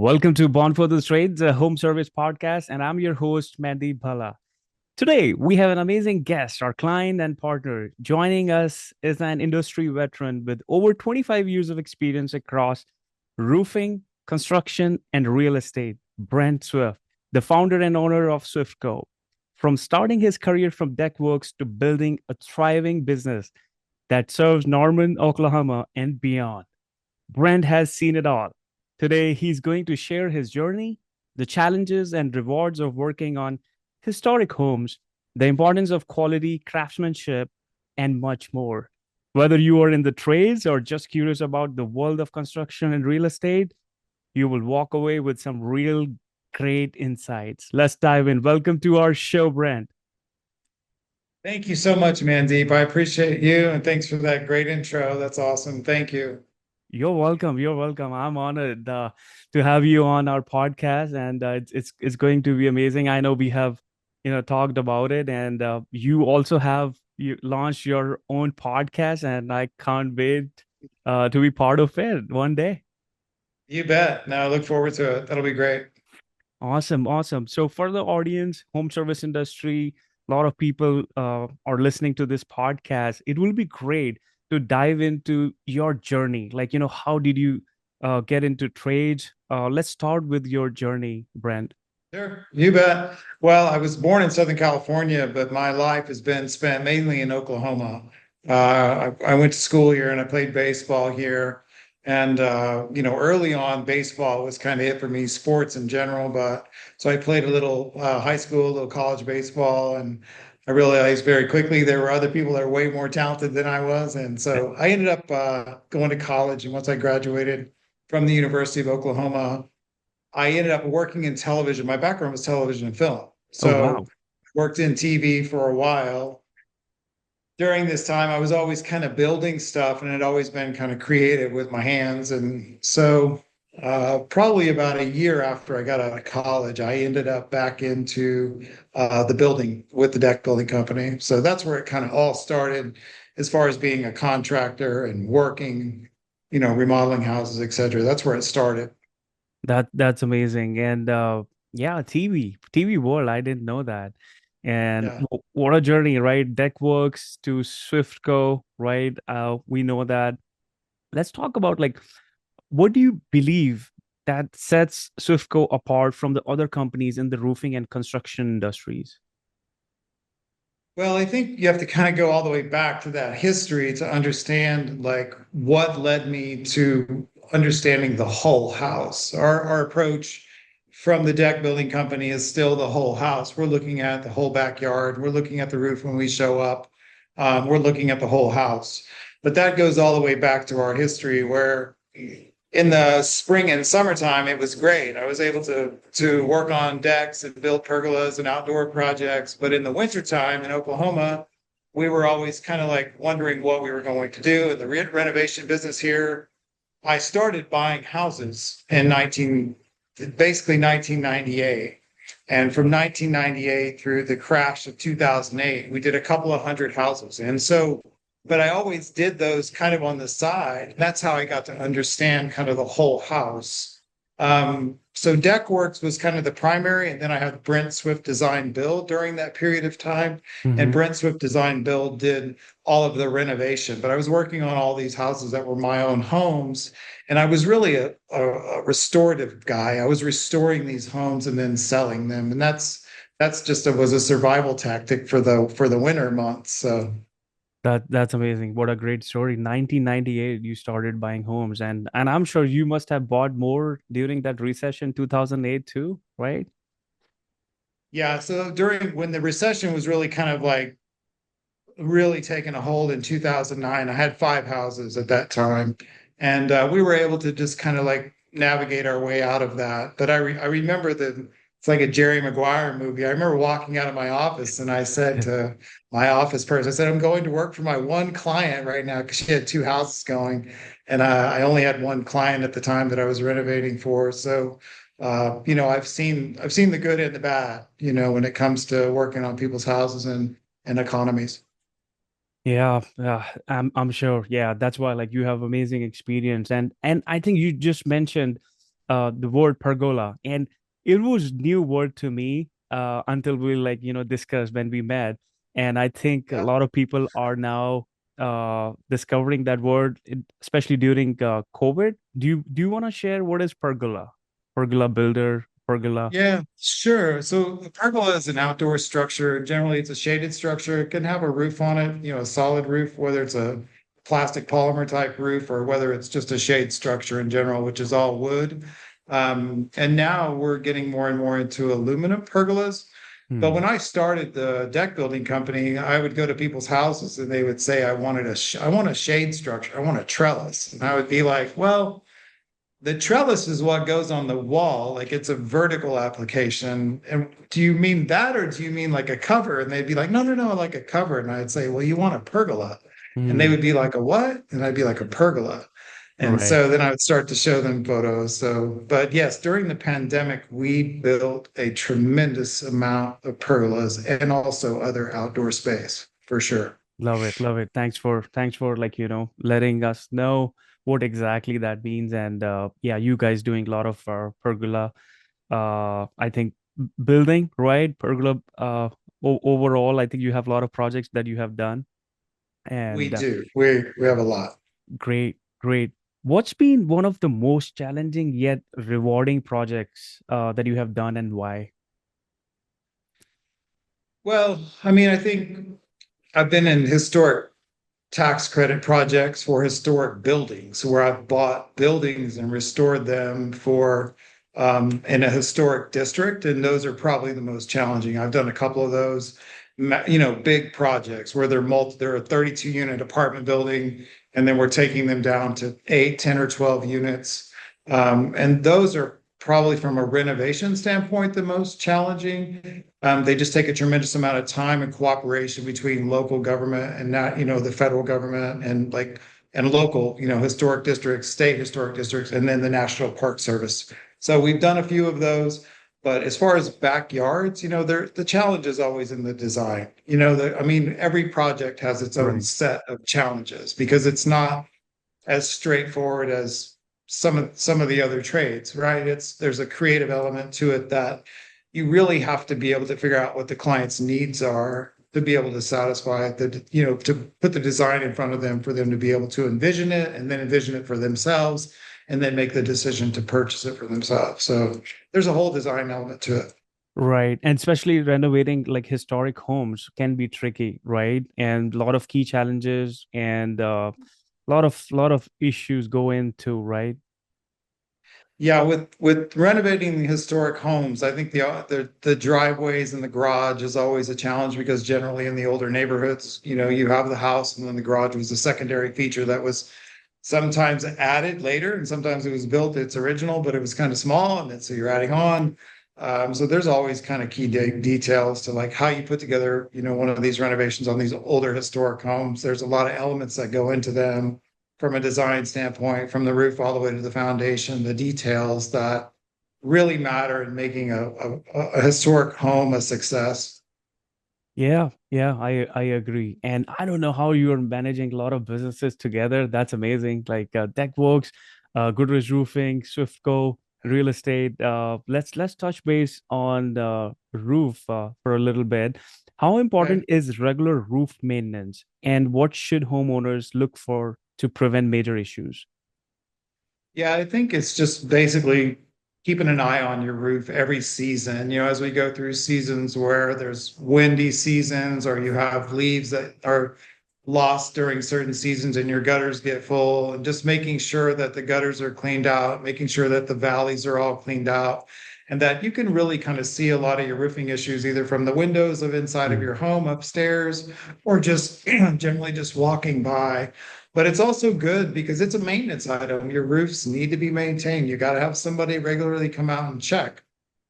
Welcome to Bond for the Trades, a home service podcast, and I'm your host, Mandeep Bhala. Today, we have an amazing guest, our client and partner. Joining us is an industry veteran with over 25 years of experience across roofing, construction, and real estate, Brent Swift, the founder and owner of Swift Co. From starting his career from Deckworks to building a thriving business that serves Norman, Oklahoma, and beyond. Brent has seen it all. Today, he's going to share his journey, the challenges and rewards of working on historic homes, the importance of quality craftsmanship, and much more. Whether you are in the trades or just curious about the world of construction and real estate, you will walk away with some real great insights. Let's dive in. Welcome to our show, Brent. Thank you so much, Mandeep. I appreciate you, and thanks for that great intro. That's awesome. Thank you. You're welcome. You're welcome. I'm honored to have you on our podcast, and it's going to be amazing. I know we have talked about it, and you also have you launched your own podcast, and I can't wait to be part of it one day. You bet. Now I look forward to it. That'll be great. Awesome, awesome. So for the audience, home service industry, a lot of people are listening to this podcast. It will be great to dive into your journey. Like, how did you get into trades? Let's start with your journey, Brent. Sure. You bet. Well, I was born in Southern California, but my life has been spent mainly in Oklahoma. I went to school here and I played baseball here. And early on, baseball was kind of it for me, sports in general. But so I played a little high school, a little college baseball, and I realized very quickly there were other people that were way more talented than I was. And so I ended up going to college. And once I graduated from the University of Oklahoma, I ended up working in television. My background was television and film. Oh, So wow. worked in TV for a while. During this time, I was always kind of building stuff and had always been kind of creative with my hands. And so probably about a year after I got out of college, I ended up back into the building with the deck building company. So that's where it kind of all started as far as being a contractor and working, remodeling houses, et cetera. That's where it started. That's amazing. And yeah, TV world, I didn't know that. And Yeah. what a journey, right? Deckworks to Swiftco, right? We know that. Let's talk about like what do you believe that sets Swiftco apart from the other companies in the roofing and construction industries? Well, I think you have to kind of go all the way back to that history to understand like what led me to understanding the whole house. Our approach from the deck building company is still the whole house. We're looking at the whole backyard. We're looking at the roof when we show up. We're looking at the whole house. But that goes all the way back to our history where in the spring and summertime, it was great. I was able to work on decks and build pergolas and outdoor projects. But in the wintertime in Oklahoma, we were always kind of like wondering what we were going to do. In the renovation business here, I started buying houses in basically 1998. And from 1998 through the crash of 2008, we did a couple of hundred houses. And so but I always did those kind of on the side. That's how I got to understand kind of the whole house. So Deckworks was kind of the primary, and then I had Brent Swift Design Build during that period of time. And Hmm. Brent Swift Design Build did all of the renovation. But I was working on all these houses that were my own homes, and I was really a restorative guy. I was restoring these homes and then selling them, and that's just was a survival tactic for the winter months. So. That's amazing. What a great story. 1998, you started buying homes, and I'm sure you must have bought more during that recession 2008 too, right? Yeah, so during when the recession was really kind of like really taking a hold in 2009, I had five houses at that time, and we were able to just kind of like navigate our way out of that. But I remember the it's like a Jerry Maguire movie. I remember walking out of my office and I said to my office person, I said, I'm going to work for my one client right now because she had two houses going, and I only had one client at the time that I was renovating for. So I've seen the good and the bad, when it comes to working on people's houses and economies. Yeah, yeah, I'm sure. Yeah, that's why like you have amazing experience, and I think you just mentioned the word pergola, and it was new word to me until we discussed when we met. And I think a Yeah. lot of people are now discovering that word, especially during COVID. Do you want to share what is pergola? Pergola builder, pergola. Yeah, sure. So a pergola is an outdoor structure. Generally, it's a shaded structure. It can have a roof on it, a solid roof, whether it's a plastic polymer type roof or whether it's just a shade structure in general, which is all wood. And now we're getting more and more into aluminum pergolas. But Hmm. when I started the deck building company, I would go to people's houses and they would say, I want a shade structure. I want a trellis. And I would be like, well, the trellis is what goes on the wall, like it's a vertical application. And do you mean that, or do you mean like a cover? And they'd be like, no, no, no, like a cover. And I'd say, well, you want a pergola. And they Hmm. would be like, a what? And I'd be like, a pergola. And Right. so then I would start to show them photos. So, but yes, during the pandemic, we built a tremendous amount of pergolas and also other outdoor space for sure. Love it, love it. Thanks for letting us know what exactly that means. And yeah, you guys doing a lot of pergola. I think building, right? Pergola. Overall, I think you have a lot of projects that you have done, We and do. We have a lot. great, great. What's been one of the most challenging yet rewarding projects that you have done, and why? Well, I mean, I think I've been in historic tax credit projects for historic buildings where I've bought buildings and restored them for in a historic district, and those are probably the most challenging. I've done a couple of those, big projects where they're a 32 unit apartment building, and then we're taking them down to 8, 10, or 12 units. And those are probably from a renovation standpoint the most challenging. They just take a tremendous amount of time and cooperation between local government and not, the federal government and local, historic districts, state historic districts, and then the National Park Service. So we've done a few of those. But as far as backyards, the challenge is always in the design. I mean, every project has its own Right. set of challenges because it's not as straightforward as some of the other trades, right? There's a creative element to it that you really have to be able to figure out what the client's needs are to be able to satisfy to put the design in front of them for them to be able to envision it and then envision it for themselves and then make the decision to purchase it for themselves. So there's a whole design element to it. Right. And especially renovating like historic homes can be tricky, right? And a lot of key challenges and lot of issues go into, right? Yeah, with renovating historic homes, I think the driveways and the garage is always a challenge because generally in the older neighborhoods, you have the house and then the garage was a secondary feature that was sometimes added later and sometimes it was built its original, but it was kind of small and then so you're adding on. So there's always kind of key details to like how you put together, one of these renovations on these older historic homes. There's a lot of elements that go into them from a design standpoint, from the roof all the way to the foundation, the details that really matter in making a historic home a success. Yeah, yeah, I agree. And I don't know how you're managing a lot of businesses together. That's amazing. Like Deckworks, Goodrich Roofing, Swiftco, real estate. Let's touch base on the roof for a little bit. How important Okay. is regular roof maintenance, and what should homeowners look for to prevent major issues? Yeah, I think it's just basically keeping an eye on your roof every season. As we go through seasons where there's windy seasons or you have leaves that are lost during certain seasons and your gutters get full, and just making sure that the gutters are cleaned out, making sure that the valleys are all cleaned out, and that you can really kind of see a lot of your roofing issues either from the windows of inside of Mm. your home upstairs or just generally just walking by. But it's also good because it's a maintenance item. Your roofs need to be maintained. You got to have somebody regularly come out and check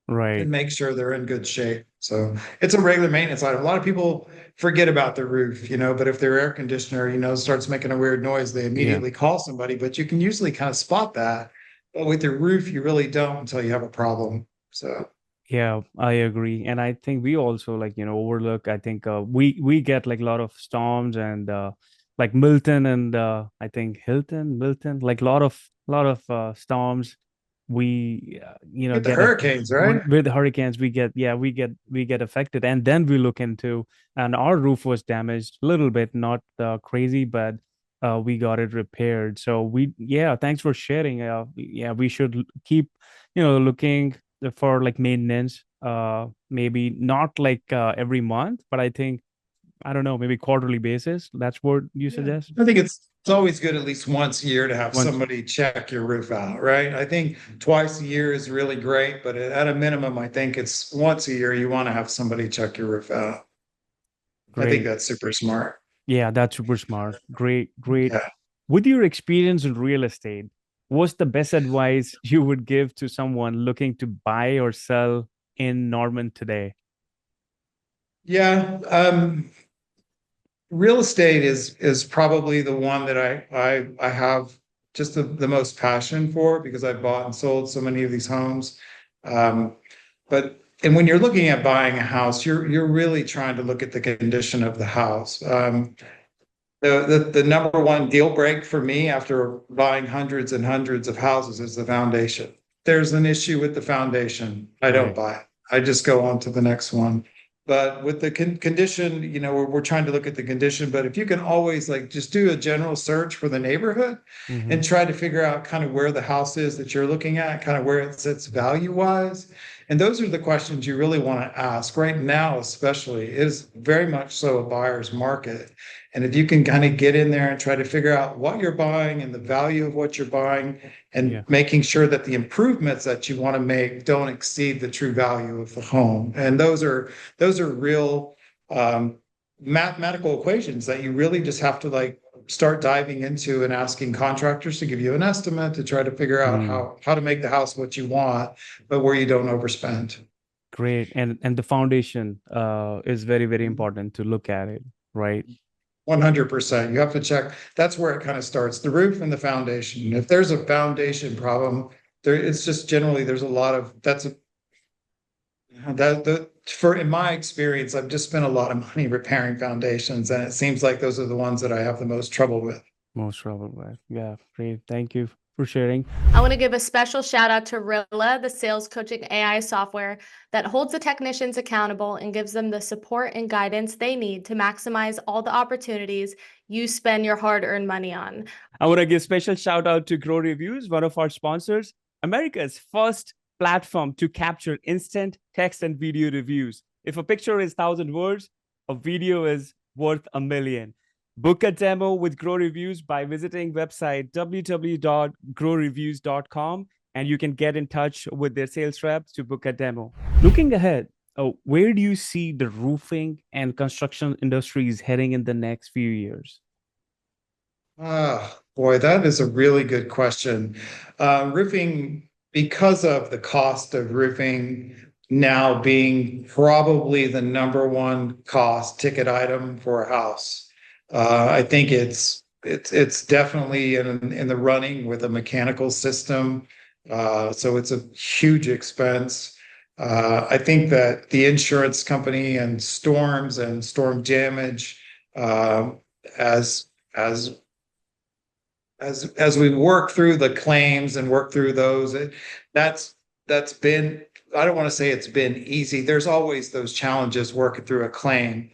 Right. and make sure they're in good shape. So it's a regular maintenance item. A lot of people forget about the roof, but if their air conditioner, starts making a weird noise, they Yeah. immediately call somebody. But you can usually kind of spot that. But with your roof, you really don't until you have a problem. So Yeah, I agree. And I think we also overlook, I think we get like a lot of storms and like Milton and I think Hilton, Milton, like a lot of storms. we Get the get a hurricanes, right? with hurricanes. We get affected, and then we look into, and our roof was damaged a little bit, not crazy, but we got it repaired. So thanks for sharing. Yeah, we should keep looking for like maintenance, maybe not like every month, but I think, I don't know, maybe quarterly basis. That's what you Yeah. suggest. I think it's always good at least once a year to have Once. somebody check your roof out, right? I think twice a year is really great, but at a minimum, I think it's once a year you want to have somebody check your roof out. I think Great. that's super smart. Yeah, that's super smart. Great, great. Yeah. With your experience in real estate, what's the best advice you would give to someone looking to buy or sell in Norman today? Yeah. Real estate is probably the one that I have just the most passion for because I've bought and sold so many of these homes. Um, but and when you're looking at buying a house, you're really trying to look at the condition of the house. The number one deal break for me after buying hundreds and hundreds of houses is the foundation. There's an issue with the foundation. I don't Right. buy it. I just go on to the next one. But with the condition, we're trying to look at the condition. But if you can always like just do a general search for the neighborhood Mm-hmm. and try to figure out kind of where the house is that you're looking at, kind of where it sits value wise. And those are the questions you really want to ask right now, especially is very much so a buyer's market. And if you can kind of get in there and try to figure out what you're buying and the value of what you're buying and Yeah. making sure that the improvements that you want to make don't exceed the true value of the home. And those are real mathematical equations that you really just have to like start diving into and asking contractors to give you an estimate to try to figure out Mm, how to make the house what you want, but where you don't overspend. great. And the foundation is very, very important to look at it, right? 100%. You have to check. That's where it kind of starts, the roof and the foundation. If there's a foundation problem, it's just generally there's a lot of that's a that the for in my experience, I've just spent a lot of money repairing foundations, and it seems like those are the ones that I have the most trouble with. Most probably. Yeah, great. Thank you for sharing. I want to give a special shout out to Rilla, the sales coaching AI software that holds the technicians accountable and gives them the support and guidance they need to maximize all the opportunities you spend your hard-earned money on. I want to give special shout out to Grow Reviews, one of our sponsors, America's first platform to capture instant text and video reviews. If a picture is 1,000 words, a video is worth a million. Book a demo with Grow Reviews by visiting website www.growreviews.com, and you can get in touch with their sales reps to book a demo. Looking ahead, where do you see the roofing and construction industries heading in the next few years? Ah, boy, that is a really good question. Roofing, because of the cost of roofing now being probably the number one cost ticket item for a house, I think it's definitely in the running with a mechanical system. So it's a huge expense. I think that the insurance company and storms and storm damage, as as as we work through the claims and work through those, that's that's been, I don't want to say it's been easy. There's always those challenges working through a claim.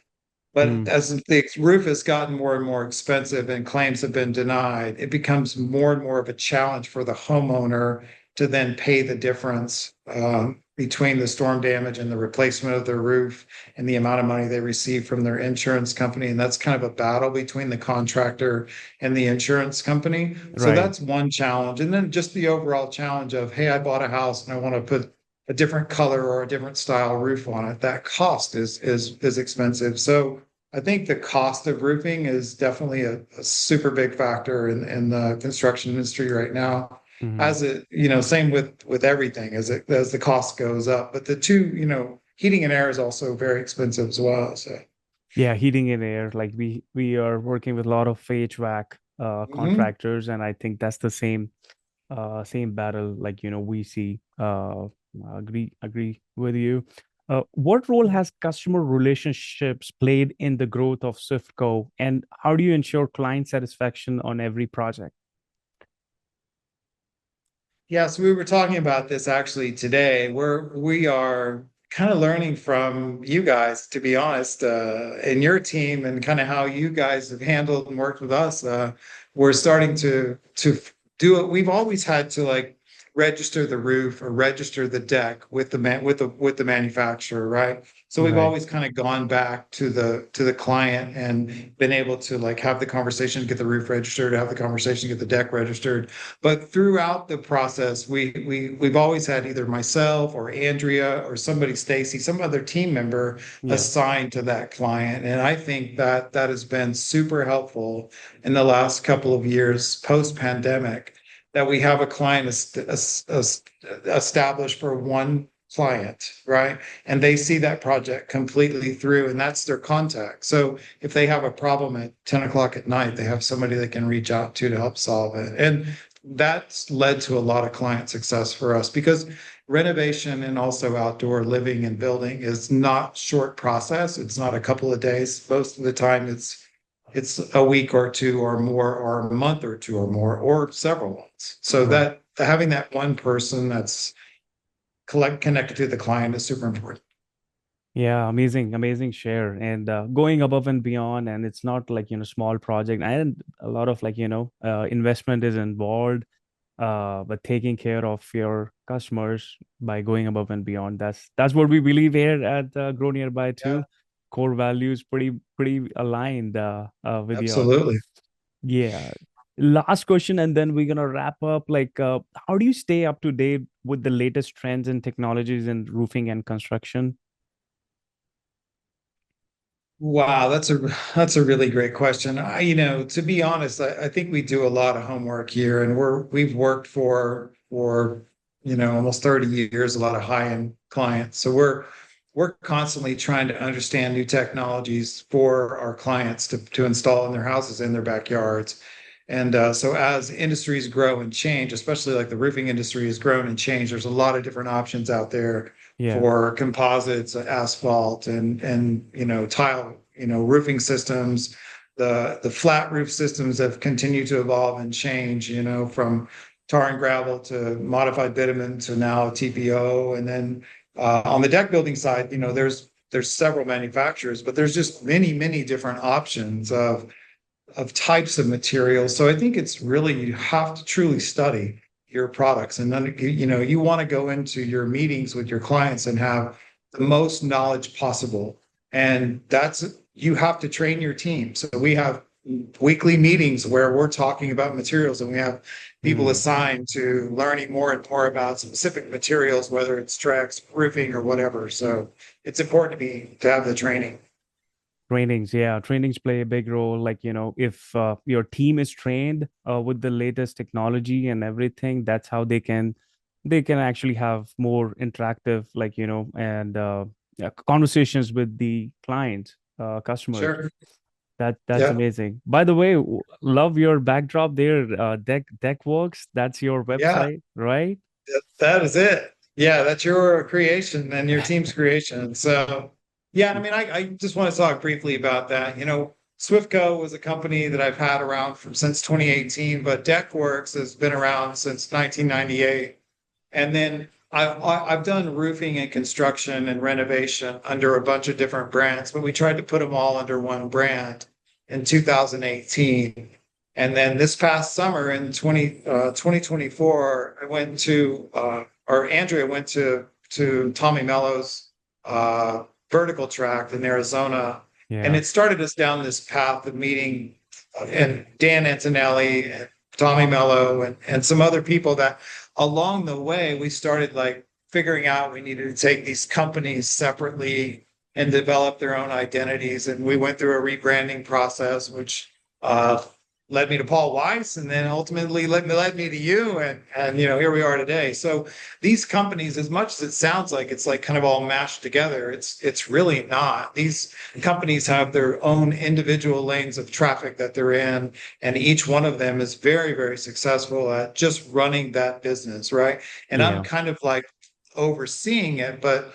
But Mm, as the roof has gotten more and more expensive and claims have been denied, it becomes more and more of a challenge for the homeowner to then pay the difference between the storm damage and the replacement of their roof and the amount of money they receive from their insurance company. And that's kind of a battle between the contractor and the insurance company. So right. that's one challenge. And then just the overall challenge of, hey, I bought a house and I want to put a different color or a different style roof on it. That cost is expensive. So I think the cost of roofing is definitely a super big factor in the construction industry right now. Mhm. As it, same with everything as the cost goes up. But the two, heating and air is also very expensive as well. So Yeah, heating and air. Like we are working with a lot of HVAC mhm. contractors, and I think that's the same battle. Like we see. Agree with you. What role has customer relationships played in the growth of SwiftGo, and how do you ensure client satisfaction on every project? Yeah, so we were talking about this actually today. We are kind of learning from you guys, to be honest, in your team and kind of how you guys have handled and worked with us. We're starting to do it. We've always had to like register the roof or register the deck with the manufacturer, right? So we've Right. always kind of gone back to the client and been able to like have the conversation, get the roof registered, have the conversation, get the deck registered. But throughout the process, we've always had either myself or Andrea or somebody, Stacy, some other team member Yeah. assigned to that client. And I think that that has been super helpful in the last couple of years post pandemic that we have a client established for one client, right? And they see that project completely through, and that's their contact. So if they have a problem at 10 o'clock at night, they have somebody they can reach out to help solve it. And that's led to a lot of client success for us because renovation and also outdoor living and building is not short process. It's not a couple of days. Most of the time it's a week or two or more, or a month or two or more, or several months. So Right. that having that one person that's connected to the client is super important. Yeah, amazing, amazing share, and going above and beyond. And it's not like, small project, and a lot of like, investment is involved. But taking care of your customers by going above and beyond. That's what we believe here at Grow Nearby Yeah, too. Core values pretty aligned with yours. absolutely. Yeah. Last question, and then we're gonna wrap up. Like, how do you stay up to date with the latest trends and technologies in roofing and construction? Wow, that's a really great question. To be honest, I think we do a lot of homework here, and we've worked for almost 30 years, a lot of high-end clients. So we're constantly trying to understand new technologies for our clients to install in their houses, in their backyards. And so as industries grow and change, especially like the roofing industry has grown and changed, there's a lot of different options out there Yeah. for composites, asphalt, and tile, roofing systems. The flat roof systems have continued to evolve and change, from tar and gravel to modified bitumen to now TPO. And then on the deck building side, there's several manufacturers, but there's just many different options of types of materials. So I think it's really, you have to truly study your products. And then, you want to go into your meetings with your clients and have the most knowledge possible. And you have to train your team. So we have weekly meetings where we're talking about materials, and we have people Hmm. assigned to learning more and more about specific materials, whether it's Trex, roofing, or whatever. So it's important to have the training. Trainings, yeah, trainings play a big role. Like, if your team is trained with the latest technology and everything, that's how they can actually have more interactive, like, and yeah, conversations with the client, customers. Sure. That's Yeah. amazing. By the way, love your backdrop there. Deckworks, that's your Yeah. website, right? That is it. Yeah, that's your creation and your team's creation. So, yeah, I mean, I just want to talk briefly about that. Swiftco was a company that I've had around since 2018, but Deckworks has been around since 1998. And then I've done roofing and construction and renovation under a bunch of different brands, but we tried to put them all under one brand in 2018. And then this past summer in 2024, or Andrea went to Tommy Mello's vertical tract in Arizona. And Yeah. it started us down this path of meeting and Dan Antonelli and Tommy Mello and some other people that along the way we started like figuring out we needed to take these companies separately and develop their own identities. And we went through a rebranding process, which uh, led me to Paul Weiss, and then ultimately led me to you, and here we are today. So these companies, as much as it sounds like it's like kind of all mashed together, it's really not. These companies have their own individual lanes of traffic that they're in, and each one of them is very successful at just running that business, right? And I'm Yeah. kind of like overseeing it, but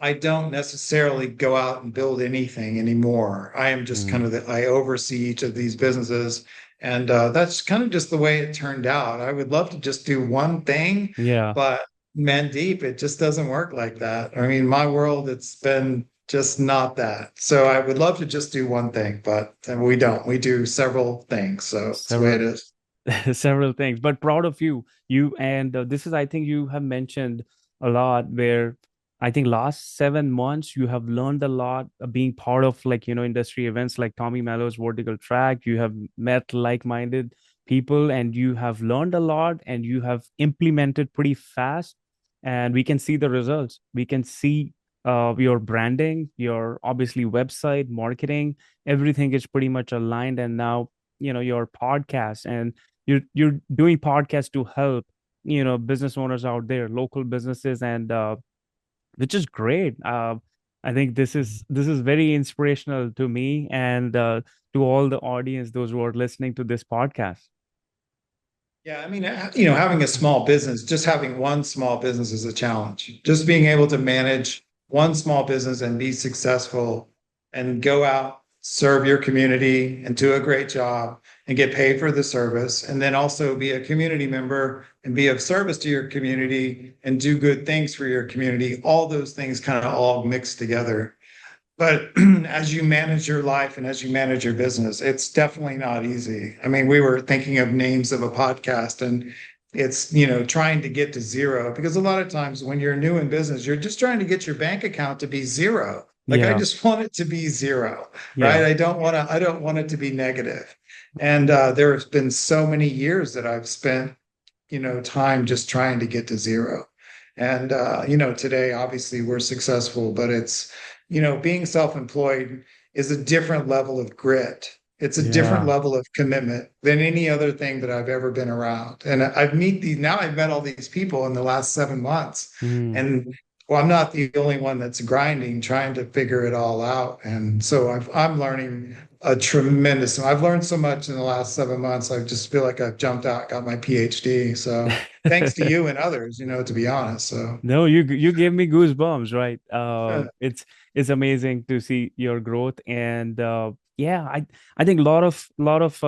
I don't necessarily go out and build anything anymore. I am just Mm. kind of I oversee each of these businesses And that's kind of just the way it turned out. I would love to just do one thing, Yeah. but Mandeep, it just doesn't work like that. I mean, my world, it's been just not that. So I would love to just do one thing, but we don't. We do several things. So it's the way it Several is. several things, but proud of you. You and this is, I think, you have mentioned a lot where I think last 7 months you have learned a lot being part of like industry events like Tommy Mello's Vertical Track. You have met like-minded people and you have learned a lot and you have implemented pretty fast, and we can see the results. We can see your branding, your obviously website marketing, everything is pretty much aligned, and now your podcast, and you're doing podcasts to help business owners out there, local businesses, and which is great. I think this is very inspirational to me and to all the audience, those who are listening to this podcast. Yeah, I mean, having a small business, just having one small business is a challenge. Just being able to manage one small business and be successful and go out, serve your community and do a great job and get paid for the service. And then also be a community member and be of service to your community and do good things for your community. All those things kind of all mixed together. But as you manage your life and as you manage your business, it's definitely not easy. I mean, we were thinking of names of a podcast, and it's, trying to get to zero, because a lot of times when you're new in business, you're just trying to get your bank account to be zero. Like, I Yeah, just want it to be zero, right? yeah, I don't want it to be negative. And there has been so many years that I've spent, time just trying to get to zero. And today obviously we're successful, but it's, being self-employed is a different level of grit. It's a different yeah. level of commitment than any other thing that I've ever been around. And I've met all these people in the last 7 months. Mm. And well, I'm not the only one that's grinding, trying to figure it all out. And so I'm learning I've learned so much in the last 7 months. I just feel like I've jumped out, got my PhD. So thanks to you and others, to be honest. So No, you gave me goosebumps, right? uh, It's amazing to see your growth, and yeah, I think a lot of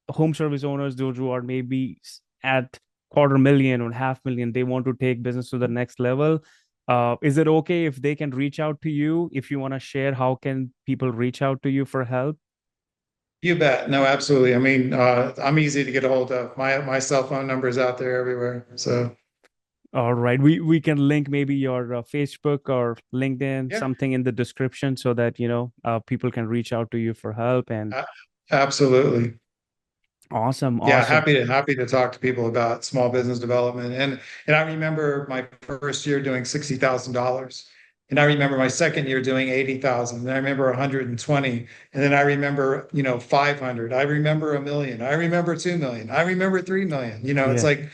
home service owners, those who are maybe at 250,000 or 500,000, they want to take business to the next level. Is it okay if they can reach out to you? If you want to share, how can people reach out to you for help? you bet. No, absolutely. I mean, I'm easy to get a hold of. My cell phone number is out there everywhere. So All right, we can link maybe your Facebook or LinkedIn, yeah, something in the description, so that people can reach out to you for help. And a- absolutely. awesome, Yeah, awesome. happy to talk to people about small business development. And I remember my first year doing $60,000. And I remember my second year doing 80,000. And I remember 120. And then I remember, 500. I remember 1 million. I remember 2 million. I remember 3 million. It's Yeah, like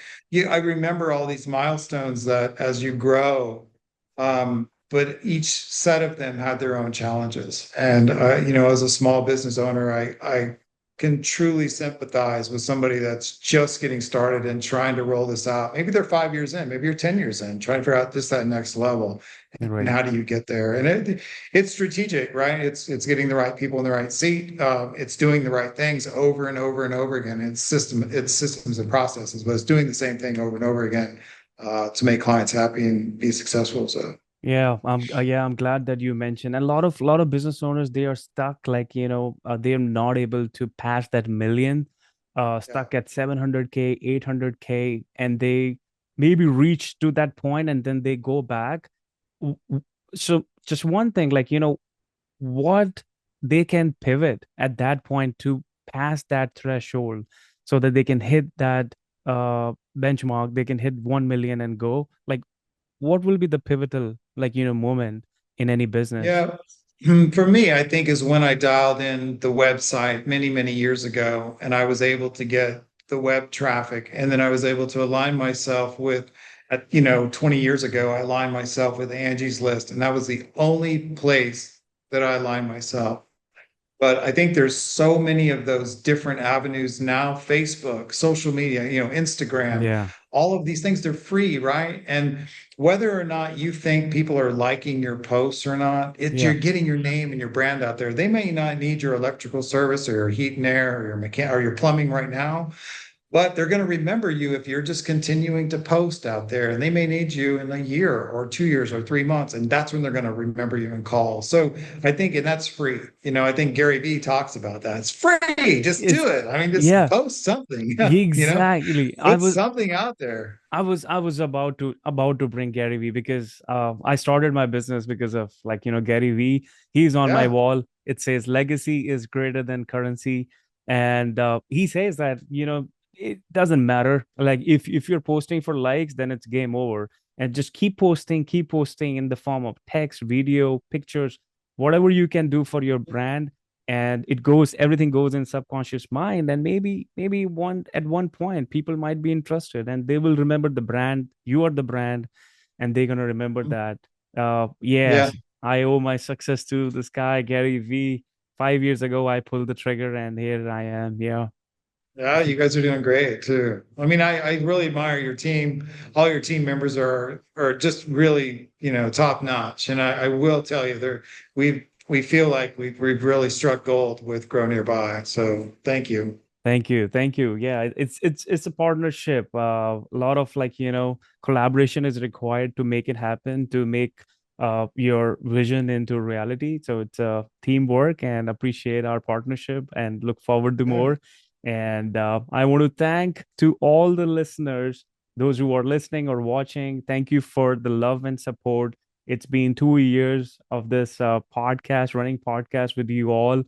I remember all these milestones that as you grow, but each set of them had their own challenges. And as a small business owner, I can truly sympathize with somebody that's just getting started and trying to roll this out. Maybe they're 5 years in, maybe you're 10 years in, trying to figure out just that next level. And right. how do you get there? And it's strategic, right? It's getting the right people in the right seat. It's doing the right things over and over and over again. It's systems and processes, but it's doing the same thing over and over again to make clients happy and be successful. So I'm glad that you mentioned. And a lot of business owners, they are stuck, like they're not able to pass that million, yeah. stuck at 700K, 800K, and they maybe reach to that point and then they go back. So just one thing, like what they can pivot at that point to pass that threshold, so that they can hit that benchmark, they can hit 1 million and go, like what will be the pivotal moment in any business? Yeah. For me, I think is when I dialed in the website many, many years ago, and I was able to get the web traffic. And then I was able to align myself with, 20 years ago, I aligned myself with Angie's List. And that was the only place that I aligned myself. But I think there's so many of those different avenues now, Facebook, social media, Instagram, Yeah. all of these things, they're free, right? And whether or not you think people are liking your posts or not, you're Yeah. getting your name and your brand out there. They may not need your electrical service or your heat and air or your or your plumbing right now, but they're going to remember you if you're just continuing to post out there, and they may need you in a year or 2 years or 3 months. And that's when they're going to remember you and call. So I think, and that's free. I think Gary Vee talks about that. It's free. Just It's do it. I mean, just yeah, post something, exactly. put something out there. I was about to bring Gary Vee because I started my business because of Gary Vee. He's on my Yeah. wall. It says legacy is greater than currency, and he says that it doesn't matter. Like if you're posting for likes, then it's game over. And just keep posting in the form of text, video, pictures, whatever you can do for your brand. And everything goes in subconscious mind, and maybe at one point people might be interested, and they will remember the brand. You are the brand, and they're going to remember that. Yeah. Yes, I owe my success to this guy Gary Vee. 5 years ago I pulled the trigger, and here I am. Yeah. Yeah, you guys are doing great too. I mean, I really admire your team. All your team members are just really, top notch. And I will tell you, we feel like we've really struck gold with Grow Nearby. So thank you. Thank you. Yeah, it's a partnership. A lot of collaboration is required to make it happen, to make your vision into reality. So it's a teamwork, and appreciate our partnership and look forward to Yeah. more. And I want to thank to all the listeners, those who are listening or watching. Thank you for the love and support. It's been 2 years of this running podcast with you all.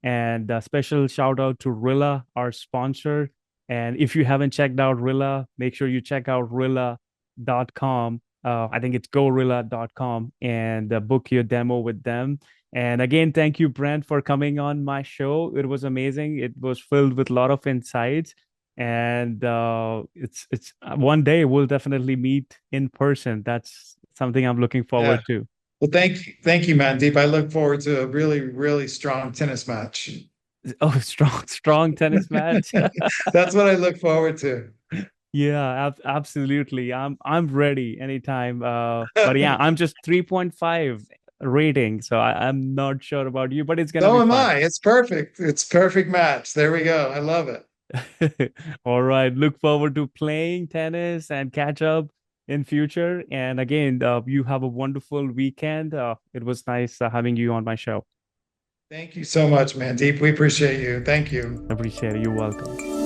And a special shout out to Rilla, our sponsor. And if you haven't checked out Rilla, make sure you check out Rilla.com. I think it's gorilla.com, and book your demo with them. And again, thank you, Brent, for coming on my show. It was amazing. It was filled with a lot of insights. And it's one day we'll definitely meet in person. That's something I'm looking Yeah. forward to. Well, thank you, Mandeep. I look forward to a really, really strong tennis match. Oh, strong tennis match. That's what I look forward to. Yeah, absolutely. I'm ready anytime. But yeah, I'm just 3.5 rating, so I'm not sure about you, but it's gonna So be am fun. I. It's perfect. It's perfect match. There we go. I love it. All right, look forward to playing tennis and catch up in future. And again, you have a wonderful weekend. It was nice having you on my show. Thank you so much, Mandeep. We appreciate you. Thank you. Appreciate it. You're welcome.